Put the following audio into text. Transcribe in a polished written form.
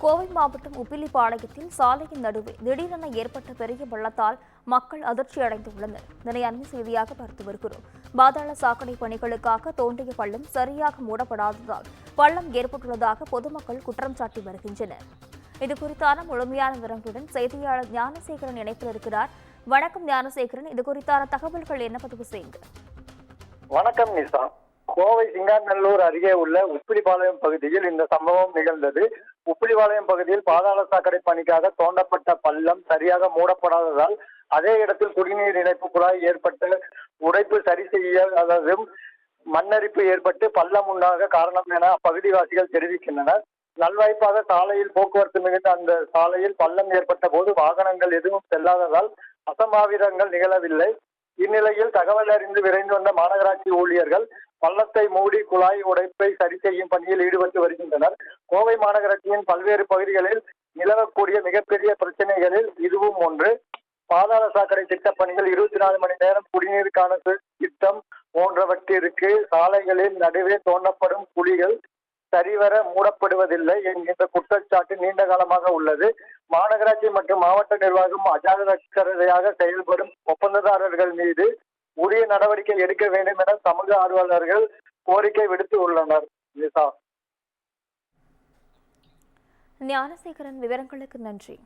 கோவை மாவட்டம் உப்பிலிப்பாளையத்தில் சாலையின் நடுவே திடீரென ஏற்பட்ட பெரிய வெள்ளத்தால் மக்கள் அதிர்ச்சியடைந்துள்ளனர். இதனை அண்மை செய்தியாக பார்த்து வருகிறோம். பாதாள சாக்கடை பணிகளுக்காக தோண்டிய பள்ளம் சரியாக மூடப்படாததால் பள்ளம் ஏற்பட்டுள்ளதாக பொதுமக்கள் குற்றம் சாட்டி வருகின்றனர். இதுகுறித்தான முழுமையான விவரங்களுடன் செய்தியாளர் ஞானசேகரன் இணைப்பில் இருக்கிறார். வணக்கம் ஞானசேகரன், இதுகுறித்தான தகவல்கள் என்ன பதிவு செய்யுங்க. வணக்கம் நிசா. கோவை சிங்காநல்லூர் அருகே உள்ள உப்பிலிப்பாளையம் பகுதியில் இந்த சம்பவம் நிகழ்ந்தது. உப்பிலிப்பாளையம் பகுதியில் பாதாள சாக்கடை பணிக்காக தோண்டப்பட்ட பள்ளம் சரியாக மூடப்படாததால் அதே இடத்தில் குடிநீர் இணைப்பு குழாய் ஏற்பட்ட உடைப்பு சரி செய்யாததும் மண்ணரிப்பு ஏற்பட்டு பள்ளம் உண்டாக காரணம் என அப்பகுதிவாசிகள் தெரிவிக்கின்றனர். நல்வாய்ப்பாக சாலையில் போக்குவரத்து மிகுந்த அந்த சாலையில் பள்ளம் ஏற்பட்ட போது வாகனங்கள் எதுவும் செல்லாததால் அசம்பாவிதங்கள் நிகழவில்லை. இந்நிலையில் தகவல் அறிந்து விரைந்து வந்த மாநகராட்சி ஊழியர்கள் பள்ளத்தை மூடி குழாய் உடைப்பை சரி செய்யும் பணியில் ஈடுபட்டு வருகின்றனர். கோவை மாநகராட்சியின் பல்வேறு பகுதிகளில் நிலவக்கூடிய மிகப்பெரிய பிரச்சனைகளில் இதுவும் ஒன்று. பாதாள சாக்கடை திட்டப் பணிகள் 24 மணி நேரம் குடிநீருக்கான திட்டம் போன்றவற்றிற்கு சாலைகளில் நடுவே தோண்டப்படும் குழிகள் சரிவர மூடப்படுவதில்லை என்கின்ற குற்றச்சாட்டு நீண்ட காலமாக உள்ளது. மாநகராட்சி மற்றும் மாவட்ட நிர்வாகம் அஜாக்கிரதையாக செயல்படும் ஒப்பந்ததாரர்கள் மீது உரிய நடவடிக்கை எடுக்க வேண்டும் என சமூக ஆர்வலர்கள் கோரிக்கை விடுத்து உள்ளனர். ஞானசேகரன், விவரங்களுக்கு நன்றி.